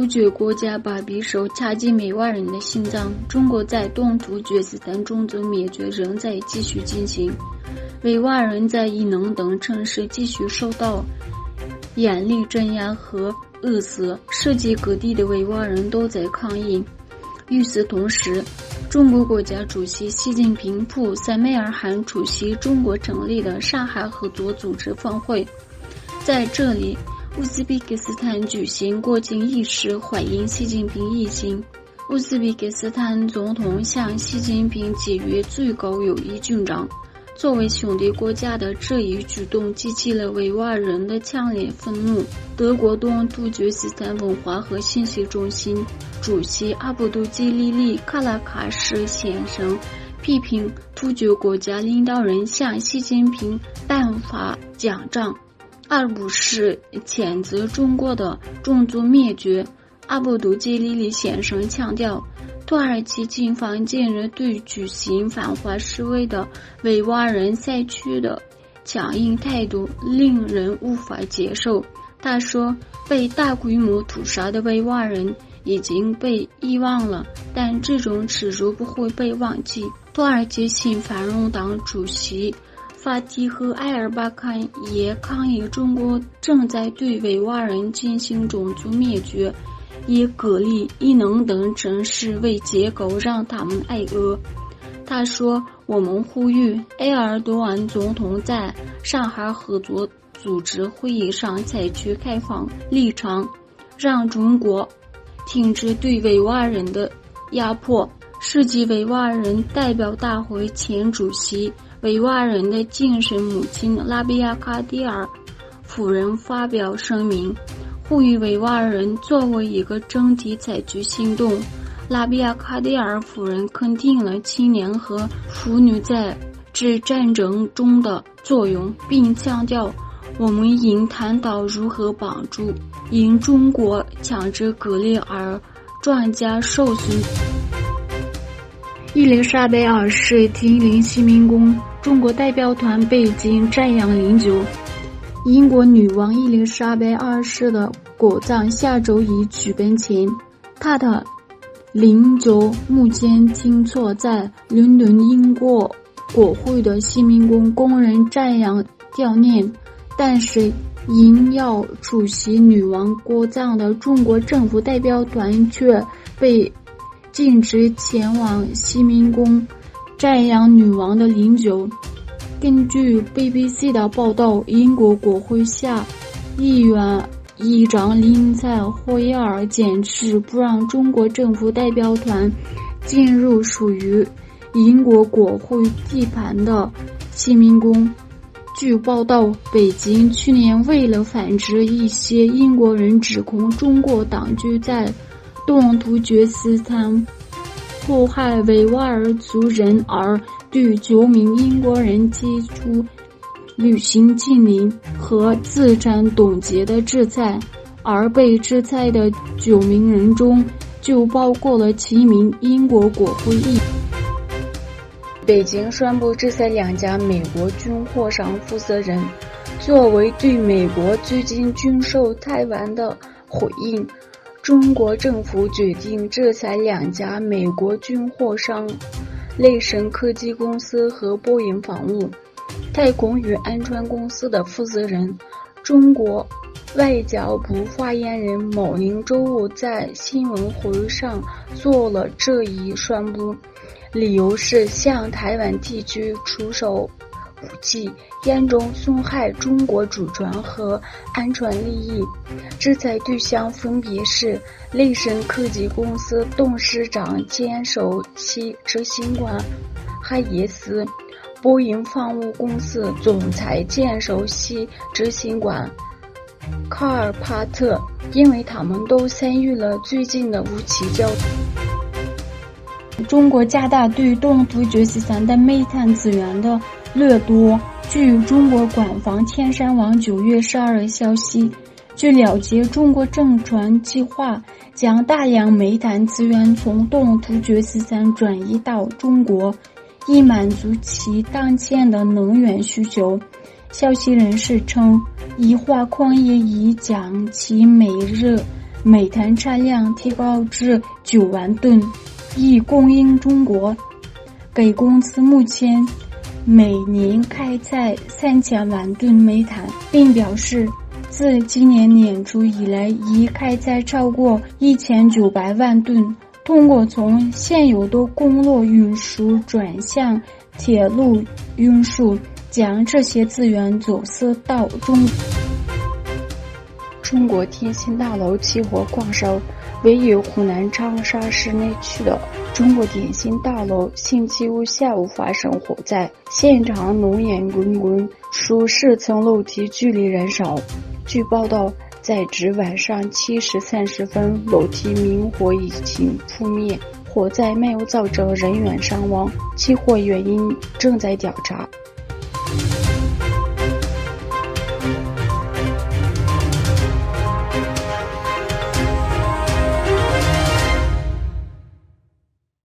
厥国家把匕首插进维吾尔人的心脏。中国在东突厥斯坦种族灭绝仍在继续进行，维吾尔人在伊能等城市继续受到严厉镇压和扼死，世界各地的维吾尔人都在抗议。与此同时，中国国家主席习近平赴塞梅尔汗出席中国成立的上海合作组织峰会，在这里乌兹别克斯坦举行国庆仪式，欢迎习近平一行。乌兹别克斯坦总统向习近平给予最高友谊勋章。作为兄弟国家的这一举动激起了维吾尔人的强烈愤怒。德国东突厥斯坦文化和信息中心主席阿卜杜基利利卡拉卡什先生批评突厥国家领导人向习近平颁发奖章，而不是谴责中国的种族灭绝。阿卜杜基利利先生强调，土耳其警方近日对举行反华示威的维吾尔人采取的强硬态度令人无法接受。他说，被大规模屠杀的维吾尔人已经被遗忘了，但这种耻辱不会被忘记。土耳其新繁荣党主席法蒂赫·埃尔巴坎也抗议中国正在对维吾尔人进行种族灭绝，以格里、伊能等城市为借口让他们挨饿。他说，我们呼吁埃尔多安总统在上海合作组织会议上采取开放立场，让中国停止对维吾尔人的压迫。世界维吾尔人代表大会前主席、维吾尔人的精神母亲拉比亚卡蒂尔夫人发表声明，呼吁维吾尔人作为一个整体采取行动。拉比亚卡蒂尔夫人肯定了青年和妇女在这战争中的作用，并强调我们应探讨如何帮助因中国强制隔离而转嫁受损。伊丽莎白二世听临西明宫，中国代表团北京瞻仰灵柩。英国女王伊丽莎白二世的国葬下周一举办前，她的灵柩目前停坐在伦敦英国国会的西明宫供人瞻仰悼念，但是因要出席女王国葬的中国政府代表团却被禁止前往西明宫瞻仰女王的灵柩。根据 BBC 的报道，英国国会下议院议长林采霍耶尔坚持不让中国政府代表团进入属于英国国会地盘的西明宫。据报道，北京去年为了反制一些英国人指控中国当局在东突厥斯坦迫害维吾尔族人而对9名英国人提出旅行禁令和资产冻结的制裁，而被制裁的9名人中就包括了7名英国国会议员。北京宣布制裁2家美国军火商负责人，作为对美国最近军售台湾的回应，中国政府决定制裁2家美国军火商雷神科技公司和波音防务太空与安全公司的负责人。中国外交部发言人毛宁周五在新闻会上做了这一宣布，理由是向台湾地区出售武器严重损害中国主权和安全利益。制裁对象分别是雷神科技公司董事长兼首席执行官哈耶斯，波音防务公司总裁兼首席执行官卡尔帕特，因为他们都参与了最近的武器交易。中国加大对东突厥斯坦的煤炭资源的掠夺。据中国官方天山网9月12日消息，据了解，中国正传计划将大量煤炭资源从东突厥斯坦转移到中国，以满足其当前的能源需求。消息人士称，液化矿业已将其每日煤炭产量提高至9万吨，以供应中国。该公司目前每年开采3000万吨煤炭，并表示自今年年初以来已开采超过1900万吨，通过从现有的公路运输转向铁路运输，将这些资源走私到中国天星大楼起火光烧位于湖南长沙市内区的中国电信大楼星期五下午发生火灾，现场浓烟滚滚，数十层楼梯剧烈燃烧。据报道，截至晚上7时30分，楼梯明火已经扑灭，火灾没有造成人员伤亡，起火原因正在调查。